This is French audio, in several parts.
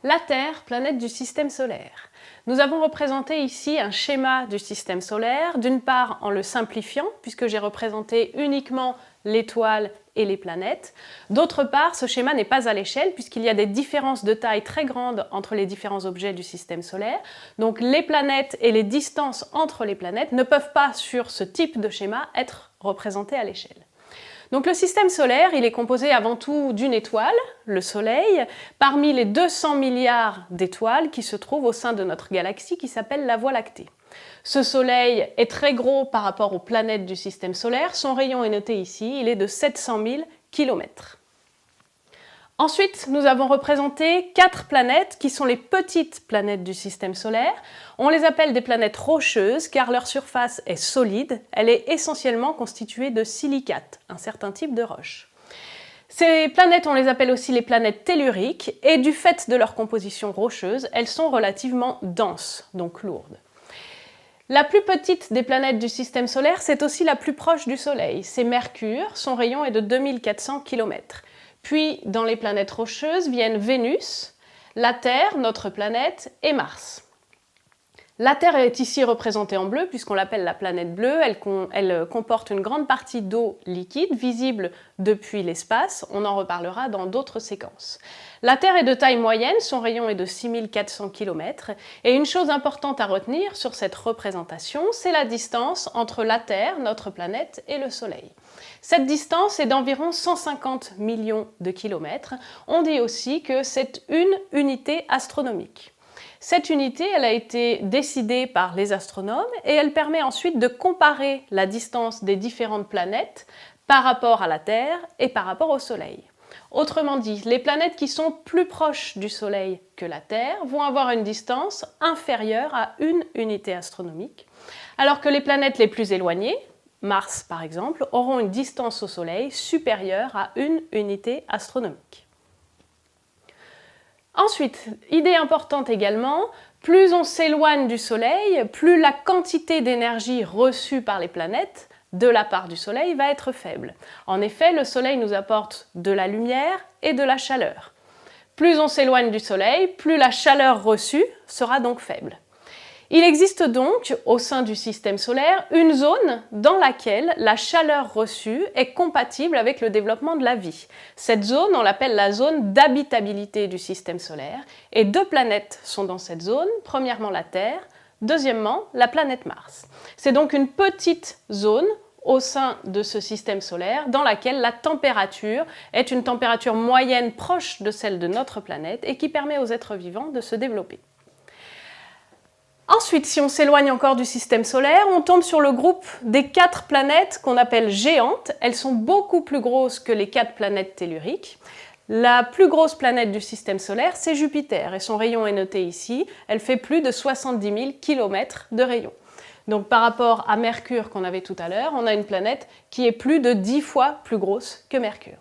La Terre, planète du système solaire. Nous avons représenté ici un schéma du système solaire, d'une part en le simplifiant, puisque j'ai représenté uniquement l'étoile et les planètes. D'autre part, ce schéma n'est pas à l'échelle, puisqu'il y a des différences de taille très grandes entre les différents objets du système solaire. Donc les planètes et les distances entre les planètes ne peuvent pas, sur ce type de schéma, être représentées à l'échelle. Donc le système solaire, il est composé avant tout d'une étoile, le Soleil, parmi les 200 milliards d'étoiles qui se trouvent au sein de notre galaxie qui s'appelle la Voie lactée. Ce Soleil est très gros par rapport aux planètes du système solaire, son rayon est noté ici, il est de 700 000 km. Ensuite, nous avons représenté 4 planètes qui sont les petites planètes du système solaire. On les appelle des planètes rocheuses car leur surface est solide, elle est essentiellement constituée de silicates, un certain type de roche. Ces planètes, on les appelle aussi les planètes telluriques et du fait de leur composition rocheuse, elles sont relativement denses, donc lourdes. La plus petite des planètes du système solaire, c'est aussi la plus proche du Soleil, c'est Mercure, son rayon est de 2400 km. Puis, dans les planètes rocheuses viennent Vénus, la Terre, notre planète, et Mars. La Terre est ici représentée en bleu, puisqu'on l'appelle la planète bleue. Elle comporte une grande partie d'eau liquide, visible depuis l'espace. On en reparlera dans d'autres séquences. La Terre est de taille moyenne, son rayon est de 6400 km. Et une chose importante à retenir sur cette représentation, c'est la distance entre la Terre, notre planète, et le Soleil. Cette distance est d'environ 150 millions de kilomètres. On dit aussi que c'est une unité astronomique. Cette unité, elle a été décidée par les astronomes et elle permet ensuite de comparer la distance des différentes planètes par rapport à la Terre et par rapport au Soleil. Autrement dit, les planètes qui sont plus proches du Soleil que la Terre vont avoir une distance inférieure à une unité astronomique, alors que les planètes les plus éloignées, Mars par exemple, auront une distance au Soleil supérieure à une unité astronomique. Ensuite, idée importante également, plus on s'éloigne du Soleil, plus la quantité d'énergie reçue par les planètes de la part du Soleil va être faible. En effet, le Soleil nous apporte de la lumière et de la chaleur. Plus on s'éloigne du Soleil, plus la chaleur reçue sera donc faible. Il existe donc, au sein du système solaire, une zone dans laquelle la chaleur reçue est compatible avec le développement de la vie. Cette zone, on l'appelle la zone d'habitabilité du système solaire, et 2 planètes sont dans cette zone, premièrement la Terre, deuxièmement la planète Mars. C'est donc une petite zone au sein de ce système solaire dans laquelle la température est une température moyenne proche de celle de notre planète et qui permet aux êtres vivants de se développer. Ensuite, si on s'éloigne encore du système solaire, on tombe sur le groupe des 4 planètes qu'on appelle géantes. Elles sont beaucoup plus grosses que les 4 planètes telluriques. La plus grosse planète du système solaire, c'est Jupiter, et son rayon est noté ici. Elle fait plus de 70 000 km de rayon. Donc par rapport à Mercure qu'on avait tout à l'heure, on a une planète qui est plus de 10 fois plus grosse que Mercure.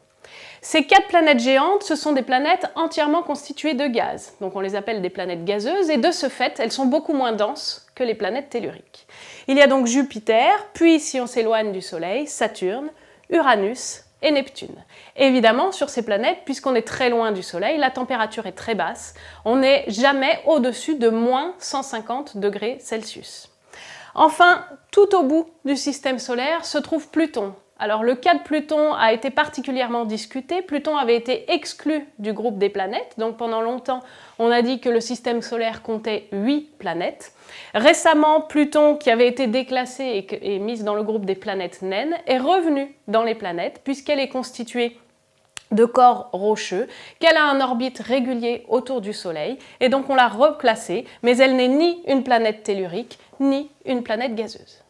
Ces 4 planètes géantes, ce sont des planètes entièrement constituées de gaz. Donc on les appelle des planètes gazeuses et de ce fait, elles sont beaucoup moins denses que les planètes telluriques. Il y a donc Jupiter, puis si on s'éloigne du Soleil, Saturne, Uranus et Neptune. Et évidemment, sur ces planètes, puisqu'on est très loin du Soleil, la température est très basse. On n'est jamais au-dessus de moins 150 degrés Celsius. Enfin, tout au bout du système solaire se trouve Pluton. Alors le cas de Pluton a été particulièrement discuté. Pluton avait été exclu du groupe des planètes, donc pendant longtemps on a dit que le système solaire comptait 8 planètes. Récemment, Pluton, qui avait été déclassée et mise dans le groupe des planètes naines, est revenue dans les planètes puisqu'elle est constituée de corps rocheux, qu'elle a un orbite régulier autour du Soleil, et donc on l'a reclassée, mais elle n'est ni une planète tellurique, ni une planète gazeuse.